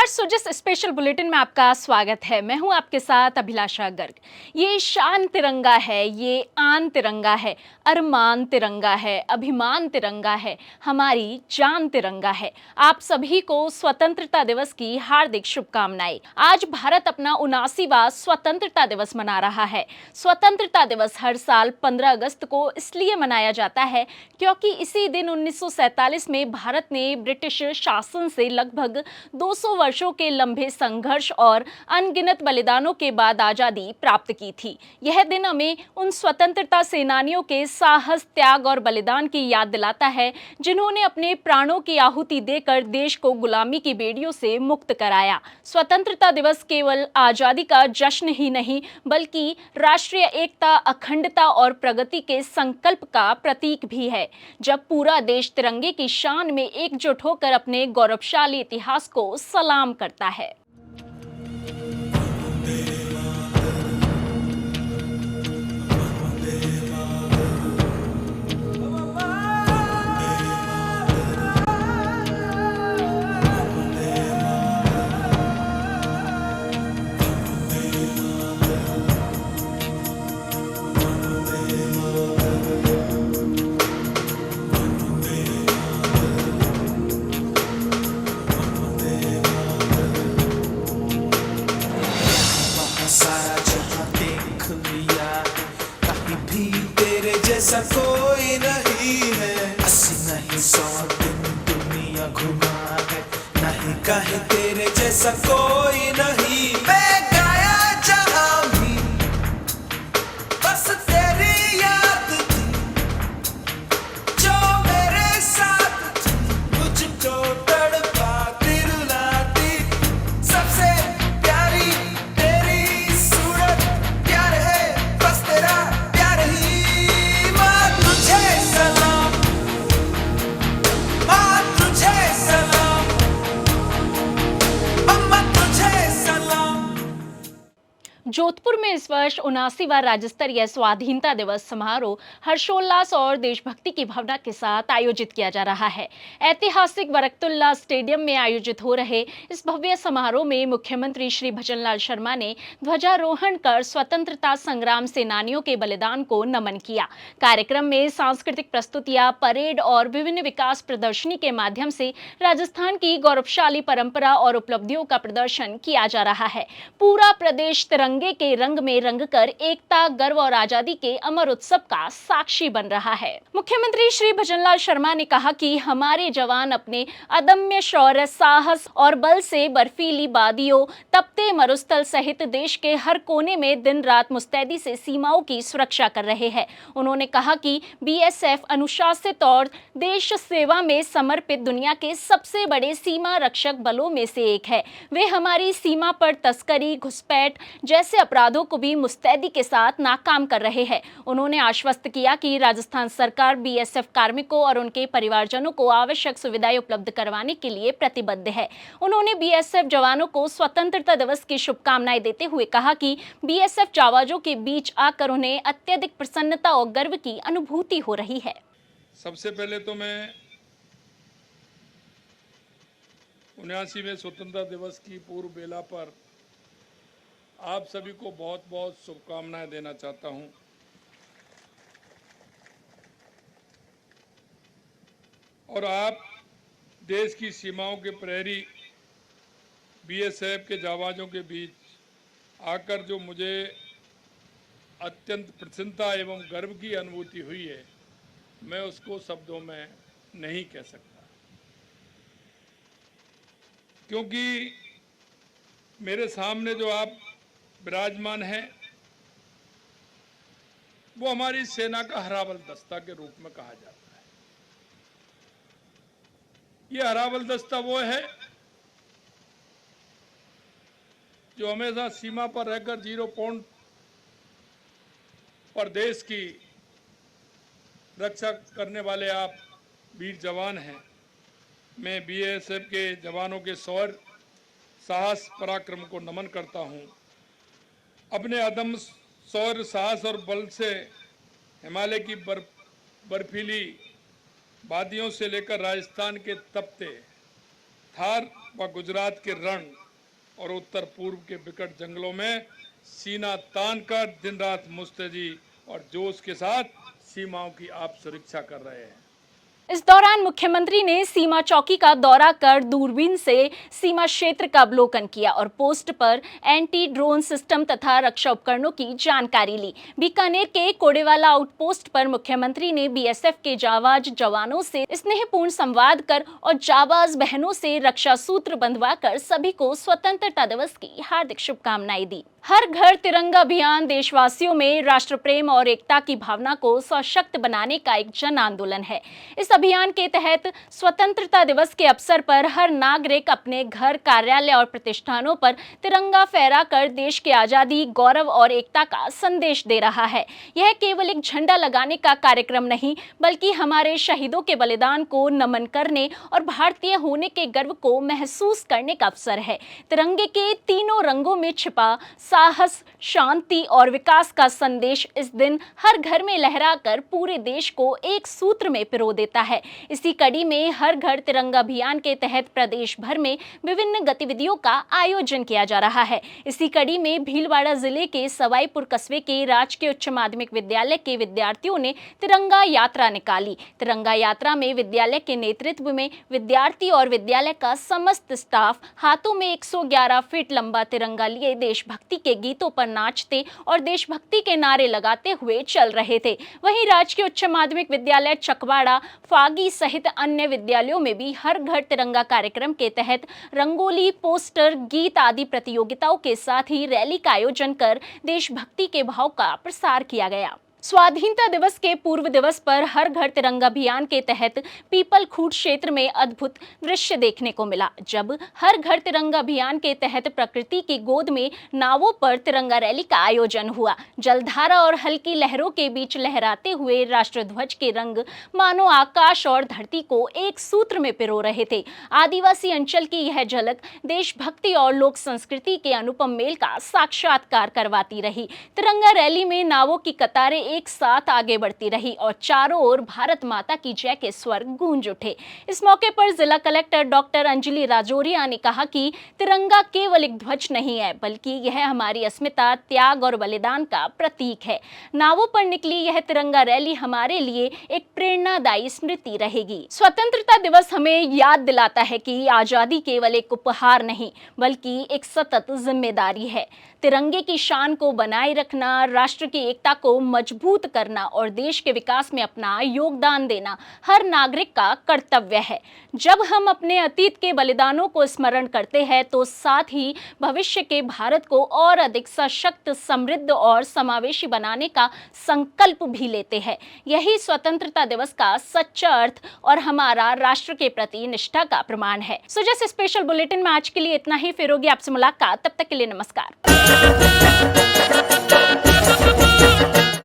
नमस्कार। जिस special bulletin में आपका स्वागत है। मैं हूं आपके साथ अभिलाषा गर्ग। ये शान तिरंगा है, ये आन तिरंगा है, अरमान तिरंगा है, अभिमान तिरंगा है, हमारी जान तिरंगा है। आप सभी को स्वतंत्रता दिवस की हार्दिक शुभकामनाएं। आज भारत अपना 79वां स्वतंत्रता दिवस मना रहा है। स्वतंत्रता दिवस हर साल 15 अगस्त को इसलिए मनाया जाता है क्योंकि इसी दिन 1947 में भारत ने ब्रिटिश शासन से लगभग 200 वर्षों के लंबे संघर्ष और अनगिनत बलिदानों के बाद आजादी प्राप्त की थी। यह दिन हमें उन स्वतंत्रता सेनानियों के साहस, त्याग और बलिदान की याद दिलाता है जिन्होंने अपने प्राणों की आहुति देकर देश को गुलामी की बेड़ियों से मुक्त कराया। स्वतंत्रता दिवस केवल आजादी का जश्न ही नहीं बल्कि राष्ट्रीय एकता, अखंडता और प्रगति के संकल्प का प्रतीक भी है। जब पूरा देश तिरंगे की शान में एकजुट होकर अपने गौरवशाली इतिहास को सलाम करता है। सारा जहां देख लिया, कहीं भी तेरे जैसा कोई नहीं है। 80 नहीं 100 दिन दुनिया घुमा है, नहीं कहीं तेरे जैसा कोई नहीं। मैं गाया जहां भी बस तेरी याद थी, जो मेरे साथ थी, मुझको तड़पा दिलाती। सबसे प्यारी तेरी सूरत, प्यार है बस तेरा प्यार ही। माँ तुझे सलाम, माँ तुझे सलाम, अम्मा तुझे सलाम। जोधपुर में इस वर्ष 79वां राज्य स्तरीय स्वाधीनता दिवस समारोह हर्षोल्लास और देशभक्ति की भावना के साथ आयोजित किया जा रहा है। ऐतिहासिक बरकतुल्ला स्टेडियम में आयोजित हो रहे इस भव्य समारोह में मुख्यमंत्री श्री भजनलाल शर्मा ने ध्वजारोहण कर स्वतंत्रता संग्राम सेनानियों के बलिदान को नमन किया। कार्यक्रम में सांस्कृतिक प्रस्तुतियां, परेड और विभिन्न विकास प्रदर्शनी के माध्यम से राजस्थान की गौरवशाली परंपरा और उपलब्धियों का प्रदर्शन किया जा रहा है। पूरा प्रदेश तिरंगे के रंग में रंगकर एकता, गर्व और आजादी के अमर उत्सव का साक्षी बन रहा है। मुख्यमंत्री श्री भजनलाल शर्मा ने कहा कि हमारे जवान अपने अदम्य शौर्य, साहस और बल से बर्फीली वादियों, तपते मरुस्थल सहित देश के हर कोने में दिन रात मुस्तैदी से सीमाओं की सुरक्षा कर रहे हैं। उन्होंने कहा कि बीएसएफ अनुशासित और देश सेवा में समर्पित दुनिया के सबसे बड़े सीमा रक्षक बलों में से एक है। वे हमारी सीमा पर तस्करी, घुसपैठ जैसे अपराधों को भी मुस्तैदी के साथ नाकाम कर रहे हैं। उन्होंने आश्वस्त किया कि राजस्थान सरकार बीएसएफ कार्मिकों और उनके परिवारजनों को आवश्यक सुविधाएं उपलब्ध करवाने के लिए प्रतिबद्ध है। उन्होंने बीएसएफ जवानों को स्वतंत्रता दिवस की शुभकामनाएं देते हुए कहा कि बीएसएफ जवानों के बीच आकर उन्हें अत्यधिक प्रसन्नता और गर्व की अनुभूति हो रही है। सबसे पहले तो मैं 79वें स्वतंत्रता दिवस की पूर्व बेला पर आप सभी को बहुत बहुत शुभकामनाएं देना चाहता हूं। और आप देश की सीमाओं के प्रहरी बीएसएफ के जवानों के बीच आकर जो मुझे अत्यंत प्रसन्नता एवं गर्व की अनुभूति हुई है, मैं उसको शब्दों में नहीं कह सकता, क्योंकि मेरे सामने जो आप विराजमान है वो हमारी सेना का हराबल दस्ता के रूप में कहा जाता है। ये हराबल दस्ता वो है जो हमेशा सीमा पर रहकर जीरो पॉइंट पर देश की रक्षा करने वाले आप वीर जवान हैं। मैं बीएसएफ के जवानों के शौर्य, साहस, पराक्रम को नमन करता हूं। अपने अदम्य शौर्य, साहस और बल से हिमालय की बर्फीली वादियों से लेकर राजस्थान के तपते थार व गुजरात के रण और उत्तर पूर्व के विकट जंगलों में सीना तान कर दिन रात मुस्तैदी और जोश के साथ सीमाओं की आप सुरक्षा कर रहे हैं। इस दौरान मुख्यमंत्री ने सीमा चौकी का दौरा कर दूरबीन से सीमा क्षेत्र का अवलोकन किया और पोस्ट पर एंटी ड्रोन सिस्टम तथा रक्षा उपकरणों की जानकारी ली। बीकानेर के कोडेवाला आउटपोस्ट पर मुख्यमंत्री ने बीएसएफ के जाबाज जवानों से स्नेहपूर्ण संवाद कर और जाबाज बहनों से रक्षा सूत्र बंधवाकर सभी को स्वतंत्रता दिवस की हार्दिक शुभकामनाएं दी। हर घर तिरंगा अभियान देशवासियों में राष्ट्र प्रेम और एकता की भावना को सशक्त बनाने का एक जन आंदोलन है। इस अभियान के तहत स्वतंत्रता दिवस के अवसर पर हर नागरिक अपने घर, कार्यालय और प्रतिष्ठानों पर तिरंगा फहराकर देश की आजादी, गौरव और एकता का संदेश दे रहा है। यह केवल एक झंडा लगाने का कार्यक्रम नहीं, बल्कि हमारे शहीदों के बलिदान को नमन करने और भारतीय होने के गर्व को महसूस करने का अवसर है। तिरंगे के तीनों रंगों में छिपा साहस, शांति और विकास का संदेश इस दिन हर घर में लहराकर पूरे देश को एक सूत्र में पिरो देता है। इसी कड़ी में हर घर तिरंगा अभियान के तहत प्रदेश भर में विभिन्न गतिविधियों का आयोजन किया जा रहा है। इसी कड़ी में भीलवाड़ा जिले के सवाईपुर कस्बे के राजकीय उच्च माध्यमिक विद्यालय के विद्यार्थियों ने तिरंगा यात्रा निकाली। तिरंगा यात्रा में विद्यालय के नेतृत्व में विद्यार्थी और विद्यालय का समस्त स्टाफ हाथों में 111 फीट लंबा तिरंगा लिए देशभक्ति के गीतों पर नाचते और देशभक्ति के नारे लगाते हुए चल रहे थे। वहीं राजकीय उच्च माध्यमिक विद्यालय चकवाड़ा, फागी सहित अन्य विद्यालयों में भी हर घर तिरंगा कार्यक्रम के तहत रंगोली, पोस्टर, गीत आदि प्रतियोगिताओं के साथ ही रैली का आयोजन कर देशभक्ति के भाव का प्रसार किया गया। स्वाधीनता दिवस के पूर्व दिवस पर हर घर तिरंगा अभियान के तहत पीपल खूट क्षेत्र में अद्भुत दृश्य देखने को मिला, जब हर घर तिरंगा अभियान के तहत प्रकृति की गोद में नावों पर तिरंगा रैली का आयोजन हुआ। जलधारा और हल्की लहरों के बीच लहराते हुए राष्ट्रध्वज के रंग मानो आकाश और धरती को एक सूत्र में पिरो रहे थे। आदिवासी अंचल की यह झलक देशभक्ति और लोक संस्कृति के अनुपम मेल का साक्षात्कार करवाती रही। तिरंगा रैली में नावों की कतारें एक साथ आगे बढ़ती रही और चारों ओर भारत माता की जय के स्वर गूंज उठे। इस मौके पर जिला कलेक्टर डॉक्टर अंजलि राजौरिया ने कहा कि तिरंगा केवल एक ध्वज नहीं है, बल्कि यह हमारी अस्मिता, त्याग और बलिदान का प्रतीक है। नावों पर निकली यह तिरंगा रैली हमारे लिए एक प्रेरणादायी स्मृति रहेगी। स्वतंत्रता दिवस हमें याद दिलाता है कि आजादी केवल एक उपहार नहीं, बल्कि एक सतत जिम्मेदारी है। तिरंगे की शान को बनाए रखना, राष्ट्र की एकता को मजबूत करना और देश के विकास में अपना योगदान देना हर नागरिक का कर्तव्य है। जब हम अपने अतीत के बलिदानों को स्मरण करते हैं, तो साथ ही भविष्य के भारत को और अधिक सशक्त, समृद्ध और समावेशी बनाने का संकल्प भी लेते हैं। यही स्वतंत्रता दिवस का सच्चा अर्थ और हमारा राष्ट्र के प्रति निष्ठा का प्रमाण है। सो जैसे स्पेशल बुलेटिन में आज के लिए इतना ही। फिर होगी आपसे मुलाकात, तब तक के लिए नमस्कार।